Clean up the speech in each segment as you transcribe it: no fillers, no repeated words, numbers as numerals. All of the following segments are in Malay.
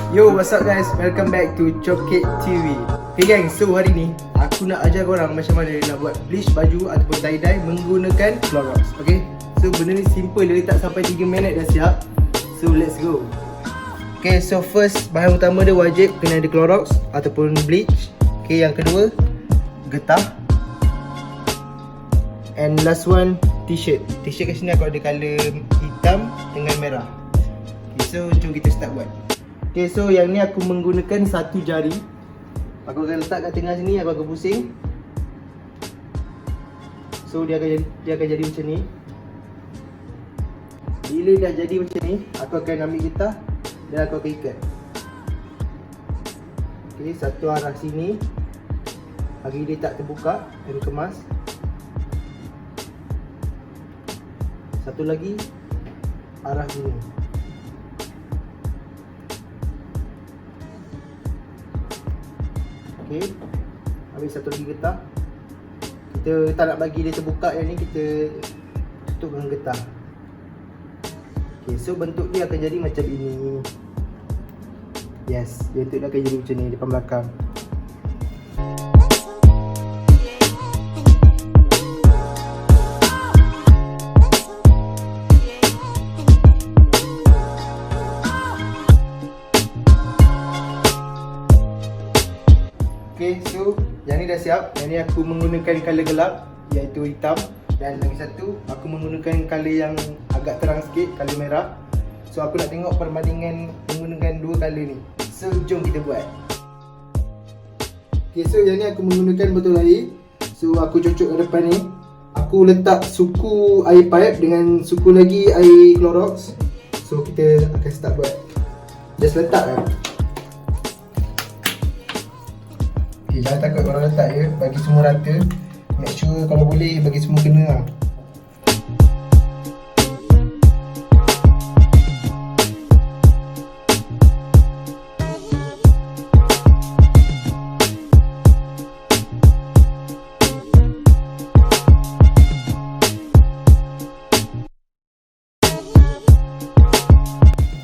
Yo, what's up guys? Welcome back to Chouked TV. Okay gang, so hari ni aku nak ajar korang macam mana nak buat bleach baju ataupun tie-dye menggunakan Clorox. Okay, so benda ni simple, dia tak sampai 3 minit dah siap. So let's go. Okay, so first bahan utama dia wajib kena ada Clorox ataupun bleach. Okay, yang kedua getah. And last one, t-shirt. T-shirt kat sini aku ada colour hitam dengan merah. Okay, so jom kita start buat. Okay, so yang ni aku menggunakan satu jari. Aku akan letak kat tengah sini, aku akan pusing. So dia akan jadi macam ni. Bila dah jadi macam ni, aku akan ambil getah dan aku akan ikat. Okay, satu arah sini. Bagi dia tak terbuka dan kemas. Satu lagi arah sini. Okay, ambil satu lagi getah. Kita tak nak bagi dia terbuka yang ni, kita tutup dengan getah. Okay, so bentuk dia akan jadi macam ini. Yes, bentuk dia akan jadi macam ni, depan belakang. Okay, so yang ni dah siap. Yang ni aku menggunakan colour gelap, iaitu hitam. Dan lagi satu, aku menggunakan colour yang agak terang sikit, colour merah. So aku nak tengok perbandingan menggunakan dua colour ni. So jom kita buat. Okay, so yang ni aku menggunakan botol air. So aku cocok ke depan ni. Aku letak suku air pipe dengan suku lagi air Clorox. So kita akan start buat. Just letak kan. Okay, jangan takut kalau letak je, bagi semua rata. Make sure kalau boleh bagi semua kena lah.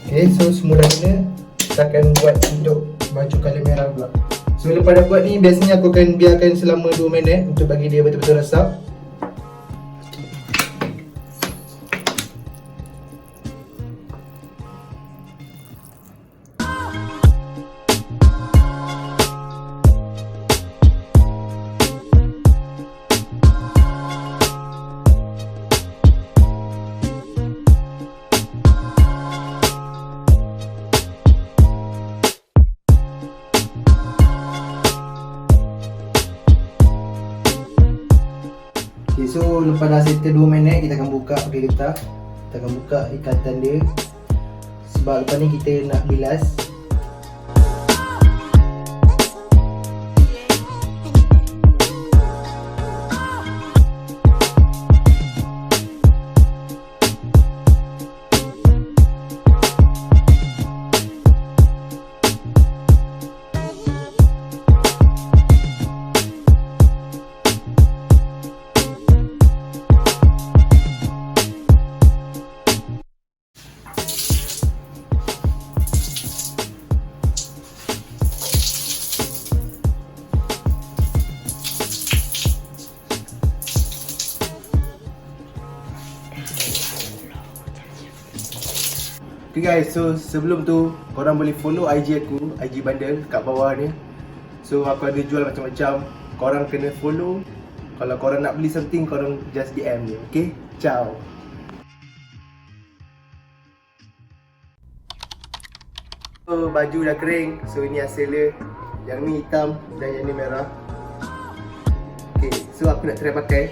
Okay, so semua dah kena. Kita akan buat untuk baju colour merah pula. So lepas dah buat ni, biasanya aku akan biarkan selama 2 minit untuk bagi dia betul-betul resap. Okay, so lepas dah settle 2 minit, kita akan buka pakai getah. Kita akan buka ikatan dia. Sebab lepas ni kita nak bilas. Okay guys, so sebelum tu korang boleh follow IG aku, IG bundle kat bawah ni. So aku ada jual macam-macam. Korang kena follow. Kalau korang nak beli something, korang just DM je. Okay, ciao. So baju dah kering. So ini hasil dia. Yang ni hitam dan yang ni merah. Okay, so aku nak try pakai.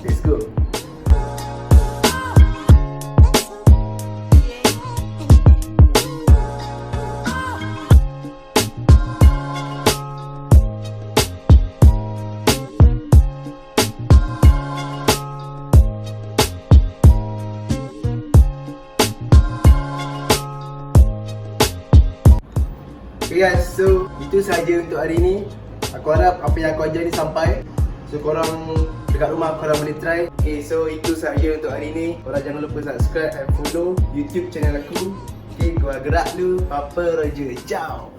Let's go. Okay guys, so itu sahaja untuk hari ni. Aku harap apa yang aku ajar ni sampai. So korang dekat rumah korang boleh try. Okay, so itu sahaja untuk hari ni. Korang jangan lupa subscribe and follow YouTube channel aku. Okay, gua gerak dulu. Papa Roger. Ciao.